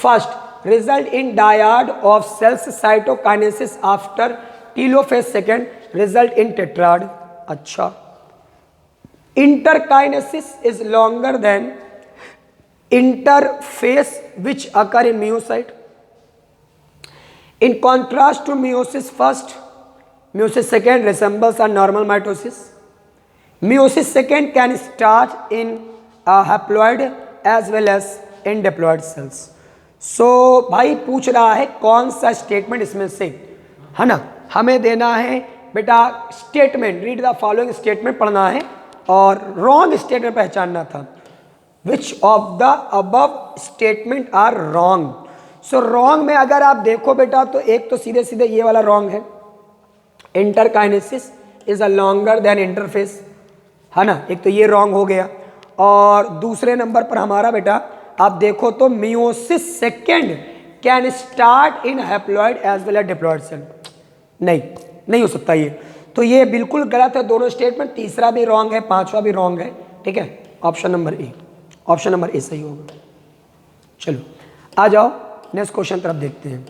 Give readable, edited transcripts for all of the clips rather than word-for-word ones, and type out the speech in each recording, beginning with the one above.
First result in dyad of cells cytokinesis after telophase second result in tetrad. अच्छा, interkinesis is longer than interphase which occur in meiocyte. In contrast to meiosis first, meiosis second resembles a normal mitosis. Meiosis second can start in a haploid as well as in diploid cells. So भाई पूछ रहा है कौन सा statement इसमें से, है ना, हमें देना है बेटा statement, read the following statement पढ़ना है और रॉन्ग स्टेटमेंट पहचानना था। Which of the above statement are wrong? So wrong में अगर आप देखो बेटा तो एक तो सीधे सीधे ये वाला रॉन्ग है, interkinesis is a longer than interface, है ना, एक तो ये रॉन्ग हो गया। और दूसरे नंबर पर हमारा बेटा आप देखो तो meiosis second can start in haploid as well as diploid cell, नहीं हो सकता ये, तो ये बिल्कुल गलत है दोनों स्टेटमेंट। तीसरा भी रॉन्ग है, पांचवा भी रॉन्ग है, ठीक है, ऑप्शन नंबर ए सही होगा। चलो आ जाओ नेक्स्ट क्वेश्चन तरफ देखते हैं।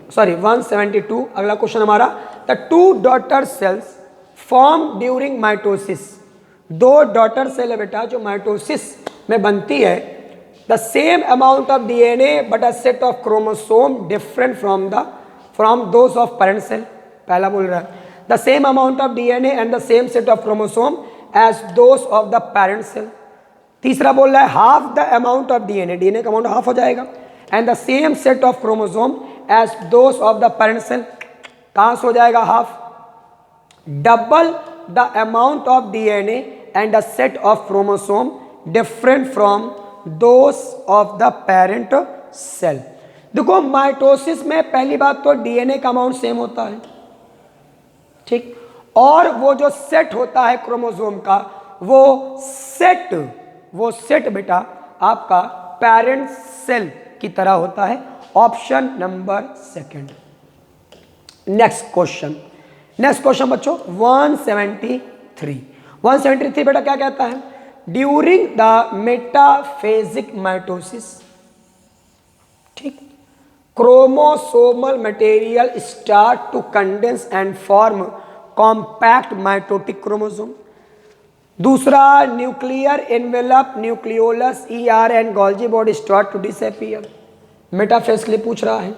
172 अगला क्वेश्चन हमारा, the two daughter cells form during mitosis. दो डॉटर सेल है बेटा जो माइटोसिस में बनती है। The same amount of DNA but a set of chromosome different from those of parent cell. पहला बोल रहा है the same amount of DNA and the same set of chromosome as those of the parent cell. तीसरा बोल रहा है half the amount of DNA का amount half हो जाएगा, and the same set of chromosome as those of the parent cell. कहां से हो जाएगा half? Double the amount of DNA and the set of chromosome different from those of the parent cell. देखो mitosis में पहली बात तो DNA का अमाउंट सेम होता है, ठीक, और वो जो सेट होता है क्रोमोसोम का वो सेट बेटा आपका पेरेंट सेल की तरह होता है। Option number second. Next question बच्चों 173 बेटा क्या कहता है? ड्यूरिंग द मेटाफेजिक माइटोसिस, ठीक, chromosomal material start to condense and form compact mitotic chromosome. दूसरा nuclear envelope nucleolus ER and Golgi body start to disappear. Metaphase के लिए पूछ रहा है।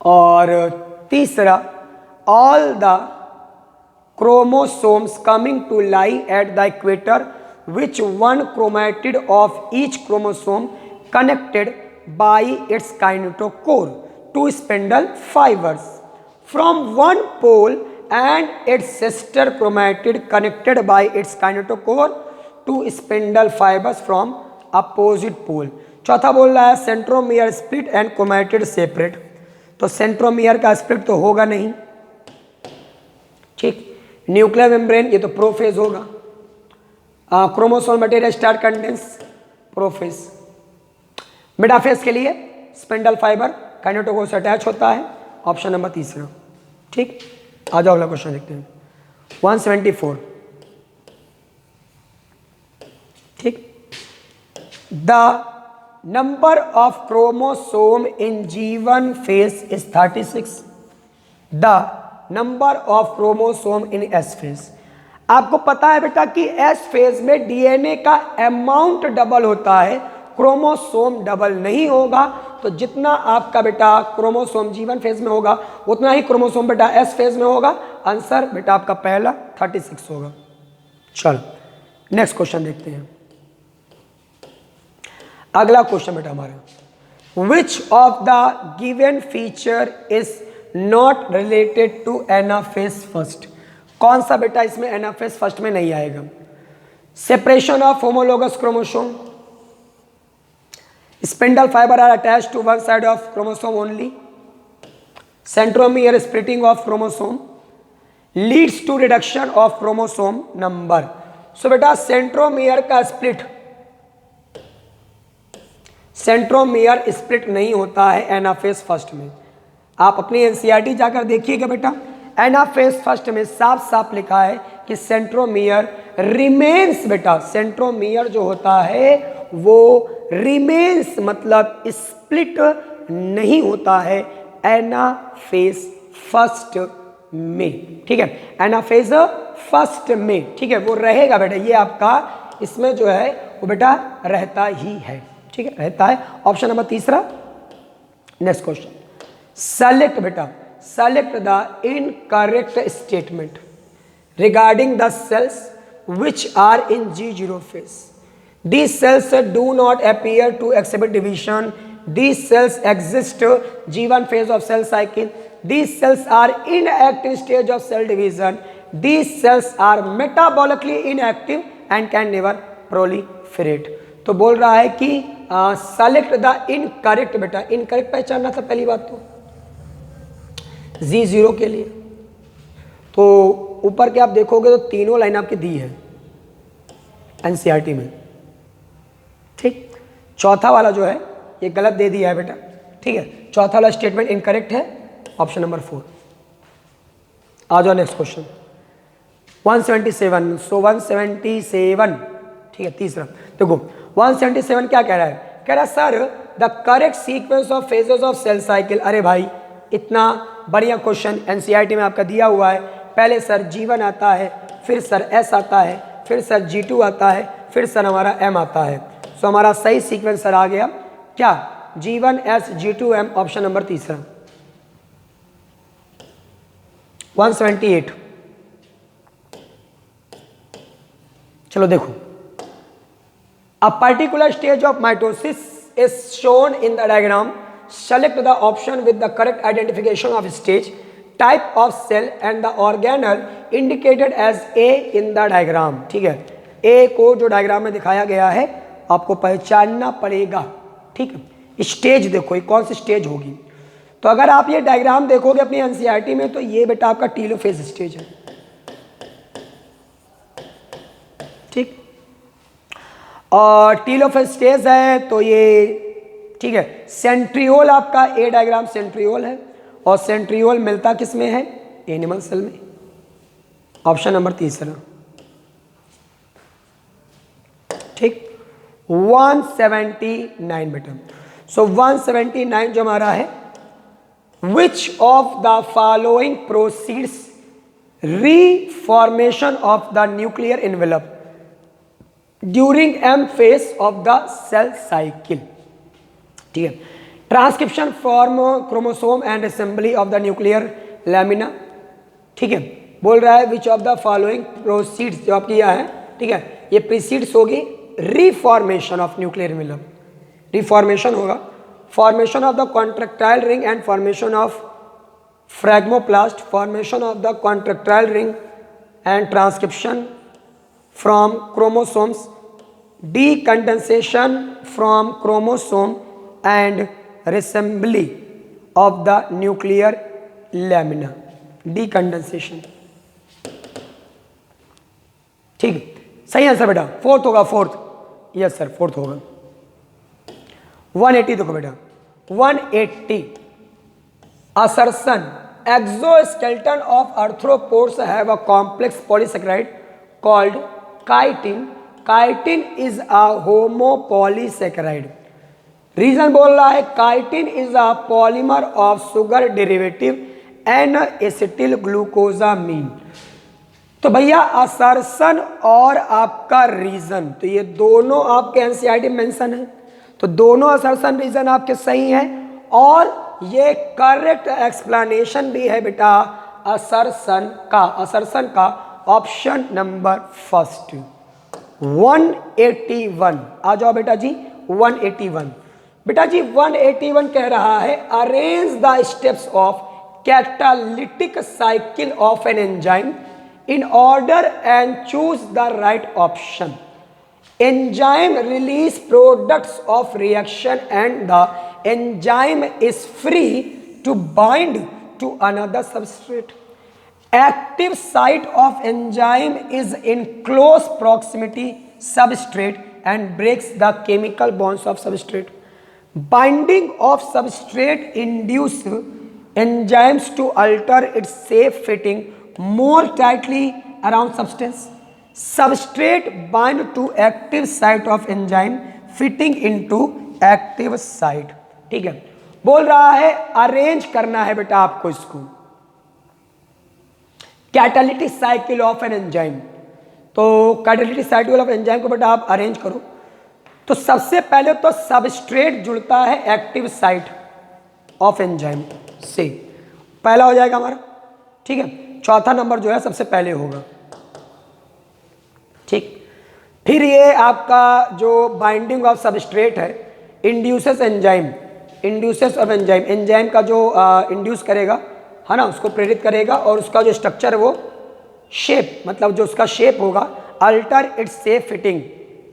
और तीसरा all the chromosomes coming to lie at the equator which one chromatid of each chromosome connected by its kinetochore to spindle fibres from one pole and its sister chromatid connected by its kinetochore to spindle fibers from opposite pole। चौथा बोल रहा है centromere split and chromatid separate, तो centromere का split तो होगा नहीं, ठीक। न्यूक्लियर मेम्ब्रेन ये तो प्रोफेज होगा। Chromosome material start condense prophase. Metaphase के लिए स्पिंडल फाइबर काइनेटोकोर से अटैच होता है। ऑप्शन नंबर तीसरा, ठीक। आ जाओ अगला क्वेश्चन देखते हैं 174, ठीक। The number of chromosome in G1 phase is 36। The number of chromosome in S phase. आपको पता है बेटा कि S फेज में डीएनए का अमाउंट डबल होता है, क्रोमोसोम डबल नहीं होगा। तो जितना आपका बेटा क्रोमोसोम G1 फेज में होगा उतना ही क्रोमोसोम बेटा S फेज में होगा। आंसर बेटा आपका पहला 36 होगा। चल नेक्स्ट क्वेश्चन देखते हैं। अगला क्वेश्चन बेटा हमारा, which of the given feature is not related to anaphase first. कौन सा बेटा इसमें एनाफेज फर्स्ट में नहीं आएगा? Separation of homologous chromosome, spindle fiber are attached to one side of chromosome only, centromere splitting of chromosome leads to reduction of chromosome number। so बेटा centromere का centromere split नहीं होता है एनाफेज फर्स्ट में। आप अपनी एनसीईआरटी जाकर देखिएगा बेटा, एनाफेज फर्स्ट में साफ साफ लिखा है कि सेंट्रोमियर रिमेन्स। बेटा सेंट्रोमियर जो होता है वो रिमेन्स मतलब स्प्लिट नहीं होता है एनाफेज फर्स्ट में, ठीक है, एनाफेज फर्स्ट में, ठीक है, वो रहेगा बेटा, ये आपका इसमें जो है वो बेटा रहता ही है, ठीक है, रहता है। ऑप्शन नंबर तीसरा। नेक्स्ट क्वेश्चन, सेलेक्ट बेटा, select the incorrect statement regarding the cells which are in G0 phase. These cells do not appear to exhibit division. These cells exist G1 phase of cell cycle. These cells are inactive stage of cell division. These cells are metabolically inactive and can never proliferate. तो बोल रहा है कि select the incorrect बेटा, incorrect पहचानना था पहली बात तो G0 के लिए। तो ऊपर के आप देखोगे तो तीनों लाइन आपकी दी है एनसीईआरटी में, ठीक। चौथा वाला जो है ये गलत दे दिया है बेटा, ठीक है, चौथा वाला स्टेटमेंट इनकरेक्ट है, ऑप्शन नंबर 4। आ जाओ नेक्स्ट क्वेश्चन 177। सो 177, ठीक है, तीसरा देखो 177 क्या कह रहा है, कह रहा है sir the correct sequence of phases of cell cycle. अरे भाई इतना बढ़िया क्वेश्चन एनसीईआरटी में आपका दिया हुआ है, पहले सर G1 आता है, फिर सर S आता है, फिर सर G2 आता है, फिर सर हमारा M आता है। सो हमारा सही सीक्वेंस सर आ गया क्या, G1 S G2 M, option number तीसरा। 178, चलो देखो, a particular stage of mitosis is shown in the diagram, select the option with the correct identification of stage, type of cell and the organelle indicated as A in the diagram, ठीक है, ए को जो diagram में दिखाया गया है आपको पहचानना पड़ेगा, ठीक है। स्टेज देखो ये कौन सी स्टेज होगी, तो अगर आप ये डायग्राम देखोगे अपनी एनसीईआरटी में तो ये बेटा आपका टीलोफेज स्टेज है, ठीक, और टीलोफेज स्टेज है तो ये, ठीक है, सेंट्रियोल आपका ए डायग्राम सेंट्रियोल है, और सेंट्रियोल मिलता किस में है, एनिमल सेल में, ऑप्शन नंबर तीसरा, ठीक। 179 बेटा, सो 179 जो हमारा है, which of the following proceeds reformation of the nuclear envelope during M phase of the cell cycle, ठीक है, transcription form chromosome and assembly of the nuclear lamina, ठीक है, बोल रहा है which of the following proceeds, जो आप किया है, ठीक है, ये प्रीसीड्स होगी रीफॉर्मेशन ऑफ न्यूक्लियर एनवेलप, रीफॉर्मेशन होगा, formation of the contractile ring and formation of phragmoplast, formation of the contractile ring and transcription from chromosomes, decondensation from chromosome and assembly of the nuclear lamina, decondension, ठीक, सही answer बेटा, fourth होगा, fourth, yes sir fourth होगा। 180 देखो बेटा, 180 assertion exoskeleton of arthropods have a complex polysaccharide called chitin. Chitin is a homopolysaccharide. Reason बोल रहा है chitin is a polymer of sugar derivative N acetyl glucosamine. तो भैया असर्शन और आपका रीजन, तो ये दोनों आपके एनसीईआरटी में मेंशन है, तो दोनों असर्शन रीजन आपके सही हैं, और ये करेक्ट एक्सप्लेनेशन भी है बेटा असर्शन का, ऑप्शन नंबर फर्स्ट 181। आ जाओ बेटा जी 181, बेटा जी 181 कह रहा है arrange the steps of catalytic cycle of an enzyme in order and choose the right option. Enzyme release products of reaction and the enzyme is free to bind to another substrate. Active site of enzyme is in close proximity substrate and breaks the chemical bonds of substrate. Binding of substrate induce enzymes to alter its shape fitting more tightly around substance. Substrate bind to active site of enzyme fitting into active site. ठीक है, बोल रहा है arrange करना है बेटा आपको इसको catalytic cycle of an enzyme. तो कैटालिटिक साइकिल ऑफ एंजाइम को बेटा आप अरेंज करो। तो सबसे पहले तो सबस्ट्रेट जुड़ता है एक्टिव साइट ऑफ एंजाइम से, पहला हो जाएगा हमारा। ठीक है, चौथा नंबर जो है सबसे पहले होगा। ठीक, फिर ये आपका जो बाइंडिंग ऑफ सबस्ट्रेट है induces enzyme, induces of enzyme, enzyme का जो इंड्यूस करेगा है ना, उसको प्रेरित करेगा और उसका जो स्ट्रक्चर है वो शेप, मतलब जो उसका शेप होगा अल्टर इट्स शेप फिटिंग,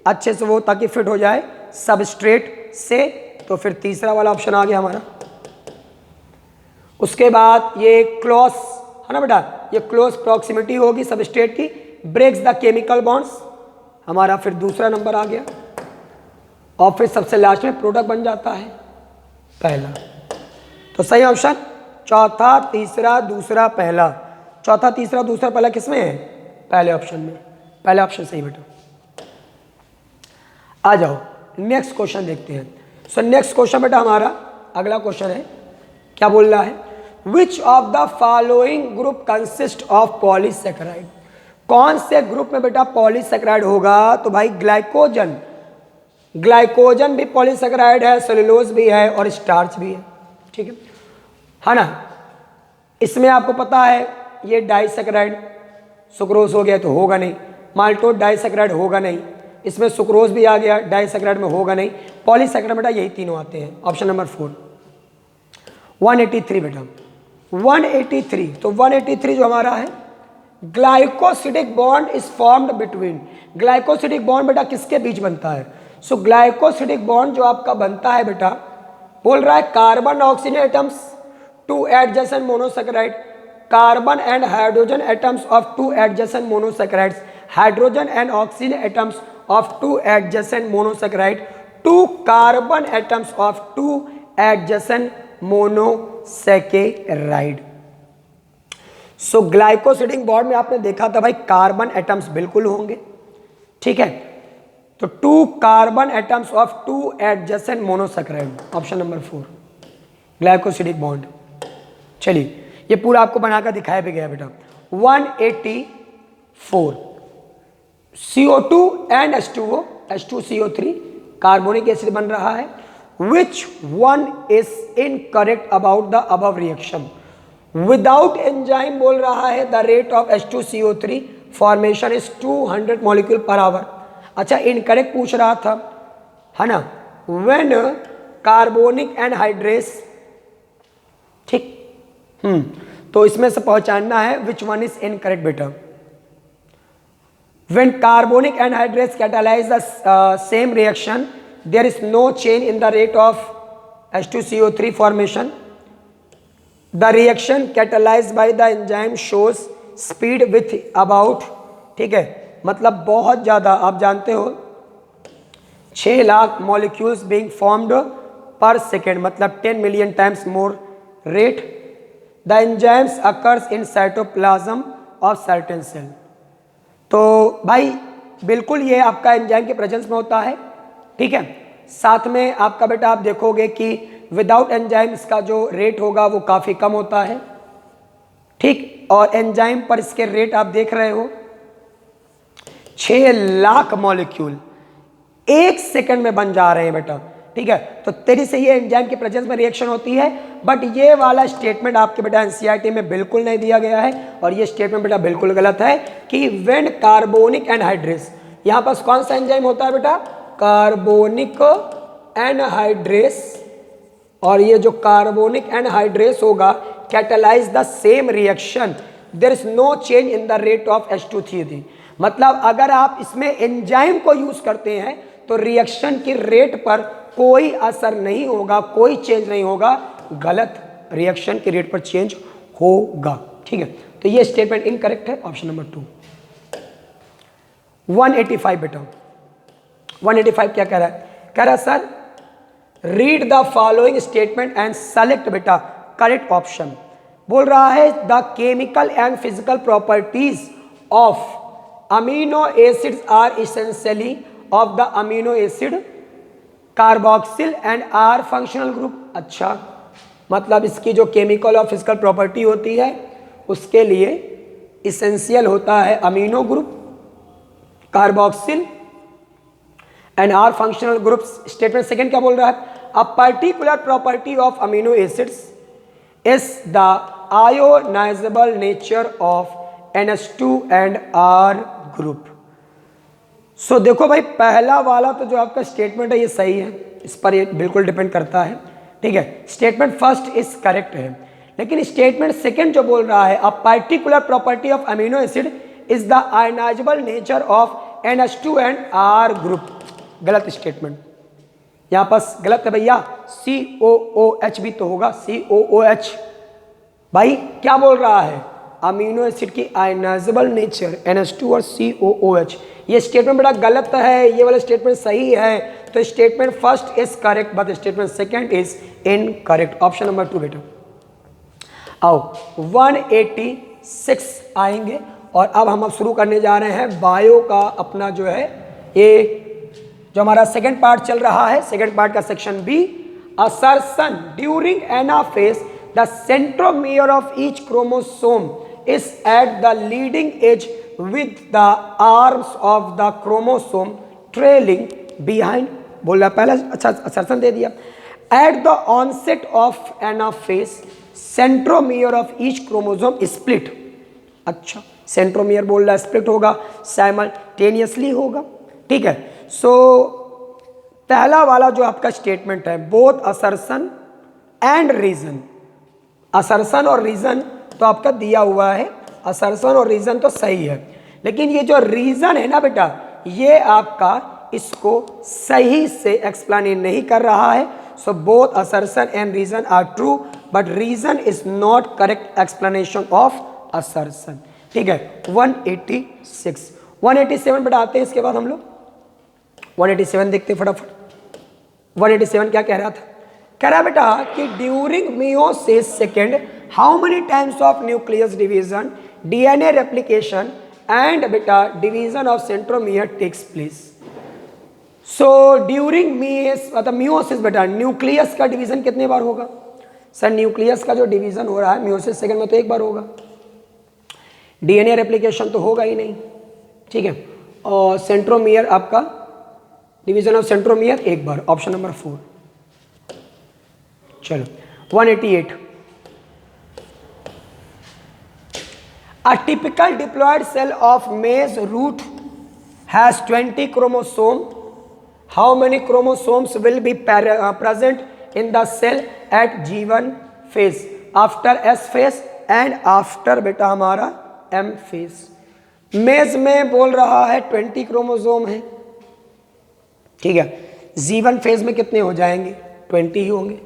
अच्छे से वो ताकि फिट हो जाए सबस्ट्रेट से। तो फिर तीसरा वाला ऑप्शन आ गया हमारा। उसके बाद ये क्लोज है ना बेटा, ये क्लोज प्रॉक्सिमिटी होगी सबस्ट्रेट की, ब्रेक्स द केमिकल बॉन्ड्स, हमारा फिर दूसरा नंबर आ गया। और फिर सबसे लास्ट में प्रोडक्ट बन जाता है पहला। तो सही ऑप्शन चौथा, तीसरा, दूसरा, पहला। चौथा, तीसरा, दूसरा, पहला किसमें है? पहले ऑप्शन में। पहला ऑप्शन सही बेटा। आ जाओ नेक्स्ट क्वेश्चन देखते हैं। सो नेक्स्ट क्वेश्चन बेटा हमारा अगला क्वेश्चन है, क्या बोल रहा है, which of the following group consist of polysaccharide. कौन से ग्रुप में बेटा पॉलीसेकेराइड होगा? तो भाई ग्लाइकोजन, ग्लाइकोजन भी पॉलीसेकेराइड है, सेलुलोज भी है और स्टार्च भी है। ठीक है ना। इसमें आपको पता है ये डाइसेकेराइड, सुक्रोज हो गया तो होगा नहीं, माल्टोज डाइसेकेराइड होगा नहीं, इसमें सुक्रोज भी आ गया डाइसेकेराइड में होगा नहीं, पॉलीसेकेराइड बेटा यही तीनों आते हैं। ऑप्शन नंबर 4 183 बेटा 183। तो 183 जो हमारा है, glycosidic bond is formed between, glycosidic bond बेटा किसके बीच बनता है? सो ग्लाइकोसिडिक बॉन्ड जो आपका बनता है बेटा, बोल रहा है carbon oxygen atoms two adjacent monosaccharide, carbon and hydrogen atoms of two adjacent monosaccharides, hydrogen and oxygen atoms of two adjacent monosaccharide, two carbon atoms of two adjacent monosaccharide. So glycosidic bond में आपने देखा था भाई carbon atoms बिल्कुल होंगे। ठीक है, तो two carbon atoms of two adjacent monosaccharide, option number 4 glycosidic bond. चलिए ये पूरा आपको बनाकर दिखाया भी गया बेटा। 184 CO2 and H2O, H2CO3 carbonic acid बन रहा है। Which one is incorrect about the above reaction? Without enzyme बोल रहा है the rate of H2CO3 formation is 200 molecule per hour. अच्छा इनकरेक्ट पूछ रहा था है ना, व्हेन कार्बोनिक एनहाइड्रेस। ठीक, तो इसमें से पहचानना है विच वन इज इनकरेक्ट बेटा। When carbonic anhydrase catalyse the same reaction there is no change in the rate of H2CO3 formation. The reaction catalyzed by the enzyme shows speed with about, ठीक है, मतलब बहुत ज़्यादा, आप जानते हो 6 lakh molecules being formed per second, मतलब 10 million times more rate. The enzymes occurs in cytoplasm of certain cell. तो भाई बिल्कुल ये आपका एंजाइम के प्रेजेंस में होता है। ठीक है, साथ में आपका बेटा आप देखोगे कि विदाउट एंजाइम इसका जो रेट होगा वो काफ़ी कम होता है। ठीक, और एंजाइम पर इसके रेट आप देख रहे हो 6 लाख मॉलिक्यूल 1 सेकंड में बन जा रहे हैं बेटा। ठीक है, तो तेरी से ये एंजाइम के प्रेजेंस में रिएक्शन होती है। बट ये वाला स्टेटमेंट आपके बेटा एनसीईआरटी में बिल्कुल नहीं दिया गया है और ये स्टेटमेंट बेटा बिल्कुल गलत है कि व्हेन कार्बोनिक एनहाइड्रेस, यहाँ पर कौन सा एंजाइम होता है बेटा? Carbonic anhydrase. और ये जो कार्बोनिक एनहाइड्रेस होगा catalyse the same reaction, there is no change in the rate of H2CO3। मतलब अगर आप इसमें एंजाइम को यूज करते हैं तो रिएक्शन की रेट पर कोई असर नहीं होगा, कोई चेंज नहीं होगा, गलत, रिएक्शन की रेट पर चेंज होगा। ठीक है, तो ये स्टेटमेंट इनकरेक्ट है, ऑप्शन नंबर 2। 185 बेटा 185 क्या कह रहा है? कह रहा है sir read the following statement and select बेटा करेक्ट ऑप्शन। बोल रहा है the chemical and physical properties of amino acids are essentially of the amino acid carboxyl and are functional group. अच्छा, मतलब इसकी जो केमिकल और फिजिकल प्रॉपर्टी होती है उसके लिए इसेंशियल होता है amino group, carboxyl and are functional groups. Statement second क्या बोल रहा है? A particular property of amino acids is the ionisable nature of NH2 and R group. So देखो भाई, पहला वाला तो जो आपका स्टेटमेंट है ये सही है, इस पर ये बिल्कुल डिपेंड करता है, ठीक है। स्टेटमेंट फर्स्ट इज करेक्ट है, लेकिन स्टेटमेंट सेकंड जो बोल रहा है a particular property of amino acid is the ionisable nature of NH2 and R group, गलत स्टेटमेंट। यहां पास गलत है भैया, COOH भी तो होगा, COOH। भाई क्या बोल रहा है? अमीनो एसिड की आयनाइजेबल नेचर NH2 और COOH। ये स्टेटमेंट बड़ा गलत है, ये वाला स्टेटमेंट सही है, तो statement first is correct but statement second is incorrect. Option number 2 बेटा। आओ 186 आएंगे और अब हम शुरू करने जा रहे हैं बायो का अपना जो है ये जो हमारा सेकंड पार्ट चल रहा है, सेकंड पार्ट का section B. Assertion during anaphase the centromere of each chromosome is at the leading edge with the arms of the chromosome trailing behind। बोल रहा पहला, अच्छा असर्शन दे दिया। At the onset of anaphase centromere of each chromosome split। अच्छा, centromere बोल रहा है split होगा, साइमल्टेनियसली होगा, ठीक है। सो पहला वाला जो आपका स्टेटमेंट है both assertion and reason, assertion और रीजन तो आपका दिया हुआ है, असर्शन और रीजन तो सही है, लेकिन ये जो रीजन है ना बेटा, ये आपका इसको सही से एक्सप्लेन नहीं कर रहा है। So both assertion and reason are true but reason is not correct explanation of assertion, ठीक है। 186 187 बेटा आते हैं इसके बाद हम लोग 187 देखते फटाफट। 187 क्या कह रहा था? कह रहा बेटा कि during meiosis second how many times of nucleus division, DNA replication and बेटा division of centromere takes place. So during meiosis बेटा न्यूक्लियस का डिवीजन कितने बार होगा? सर न्यूक्लियस का जो डिवीजन हो रहा है मियोसिस सेकेंड में तो एक बार होगा, DNA रेप्लिकेशन तो होगा ही नहीं, ठीक है। और सेंट्रोमियर आपका डिवीजन ऑफ सेंट्रोमियर एक बार, ऑप्शन नंबर 4। चलो 188 A typical diploid cell of maize root has 20 chromosome. How many chromosomes will be present in the cell at G1 phase, after S phase and after बेटा हमारा M phase? मेज में बोल रहा है 20 chromosome है, ठीक है। G1 फेज में कितने हो जाएंगे? 20 ही होंगे,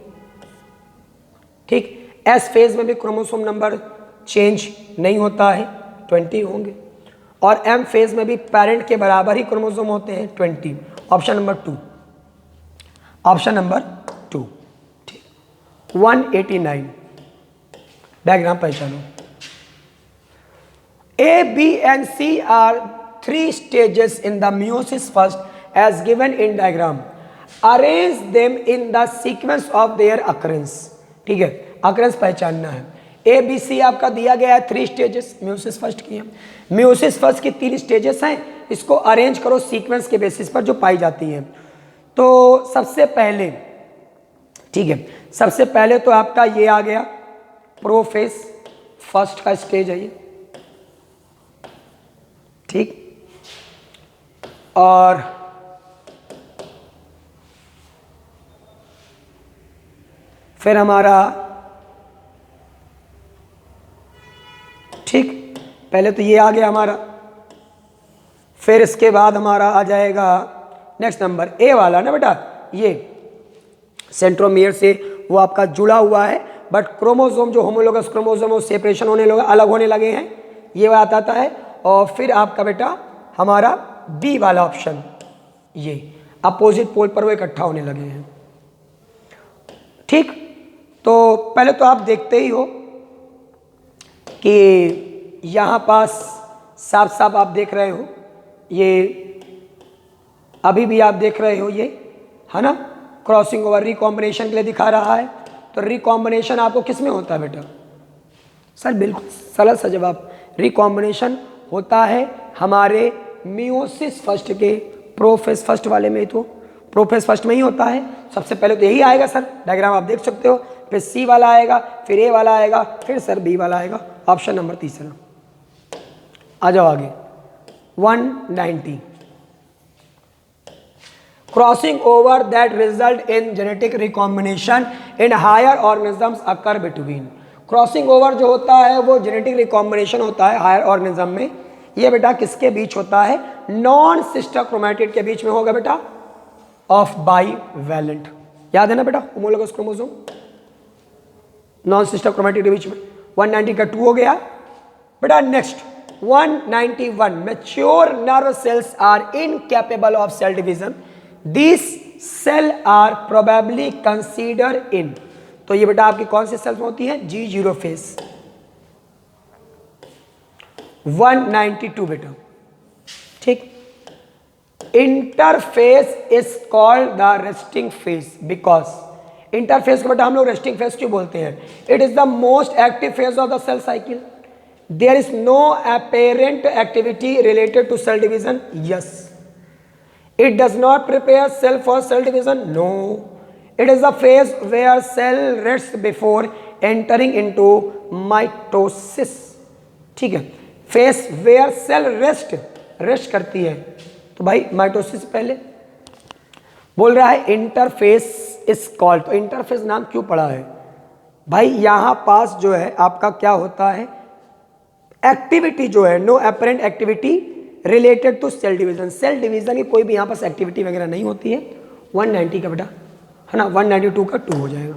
ठीक। S फेज में भी क्रोमोसोम नंबर चेंज नहीं होता है, 20 होंगे। और M फेज में भी पेरेंट के बराबर ही क्रोमोसोम होते हैं, 20। ऑप्शन नंबर 2, ऑप्शन नंबर 2, ठीक। 189 डायग्राम पहचानो। A, B and C are 3 stages in the meiosis first as given in diagram. Arrange them in the sequence of their occurrence, ठीक है। occurrence पहचानना है। A, B, C आपका दिया गया है 3 स्टेजेस म्यूसिस फर्स्ट की हैं। म्यूसिस फर्स्ट की 3 स्टेजेस हैं, इसको अरेंज करो सीक्वेंस के बेसिस पर जो पाई जाती हैं। तो सबसे पहले, ठीक है, सबसे पहले तो आपका ये आ गया प्रोफेस, फर्स्ट का स्टेज है ये, ठीक। और फिर हमारा, ठीक, पहले तो ये आ गया हमारा, फिर इसके बाद हमारा आ जाएगा नेक्स्ट नंबर ए वाला ना बेटा, ये सेंट्रोमियर से वो आपका जुड़ा हुआ है, बट क्रोमोसोम जो होमोलोगस क्रोमोसोम वो सेपरेशन होने लगे, अलग होने लगे हैं, ये बात आता है। और फिर आपका बेटा हमारा बी वाला ऑप्शन, ये अपोजिट पोल पर वो इकट्ठा होने लगे हैं, ठीक। तो पहले तो आप देखते ही हो कि यहाँ पास साफ साफ आप देख रहे हो, ये अभी भी आप देख रहे हो, ये है ना, क्रॉसिंग ओवर रिकॉम्बिनेशन के लिए दिखा रहा है। तो रिकॉम्बिनेशन आपको किस में होता है बेटा? सर बिल्कुल सरल सा जवाब, रिकॉम्बिनेशन होता है हमारे मियोसिस फर्स्ट के प्रोफेस फर्स्ट वाले में। तो प्रोफेस फर्स्ट में ही होता है। सबसे पहले तो यही आएगा सर, डायग्राम आप देख सकते हो, फिर सी वाला आएगा, फिर ए वाला आएगा, फिर सर बी वाला आएगा। ऑप्शन नंबर तीसरा। आ जाओ आगे। 190 crossing over that result in genetic recombination in higher organisms occur between. Crossing over जो होता है वो जेनेटिक रिकॉम्बिनेशन होता है हायर ऑर्गेनिज्म में। ये बेटा किसके बीच होता है? नॉन सिस्टर क्रोमैटिड के बीच में होगा बेटा, ऑफ बाईवैलेंट। याद है ना बेटा, homologous chromosome non sister chromatid के बीच में। 190 का 2 हो गया बेटा। Next 191 mature nerve cells are incapable of cell division, this cell are probably consider in. तो ये बेटा आपकी कौन सी सेल्स होती है? G0 face. 192 बेटा, ठीक। Interphase is called the resting phase because interphase को बेटा हम लोग रेस्टिंग फेस क्यों बोलते हैं? It is the most active phase of the cell cycle. There is no apparent activity related to cell division. Yes. It does not prepare cell for cell division. No. It is the phase where cell rest before entering into mitosis. ठीक है, face where cell rest करती है। तो भाई mitosis से पहले बोल रहा है इंटरफेस इज कॉल्ड। तो इंटरफेस नाम क्यों पड़ा है भाई? यहां पास जो है आपका क्या होता है? एक्टिविटी जो है, no apparent activity related to cell division. Cell division की कोई भी यहां पास एक्टिविटी वगैरह नहीं होती है। 190 का बेटा है ना, 192 का 2 हो जाएगा।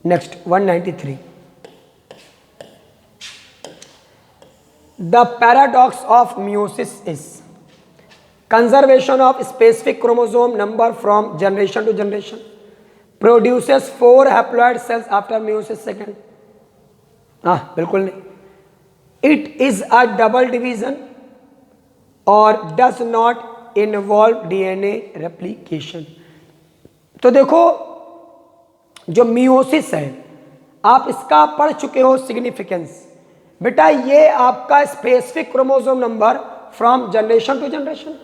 Next 193 the paradox of meiosis is conservation of specific chromosome number from generation to generation produces 4 haploid cells after meiosis second। बिल्कुल नहीं। it is a double division or does not involve DNA replication। तो देखो जो meiosis है आप इसका पढ़ चुके हो सिग्निफिकेंस। बेटा ये आपका specific chromosome number from generation to generation.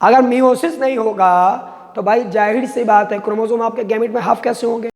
अगर मियोसिस नहीं होगा तो भाई जाहिर सी बात है क्रोमोसोम आपके गैमेट में हाफ कैसे होंगे?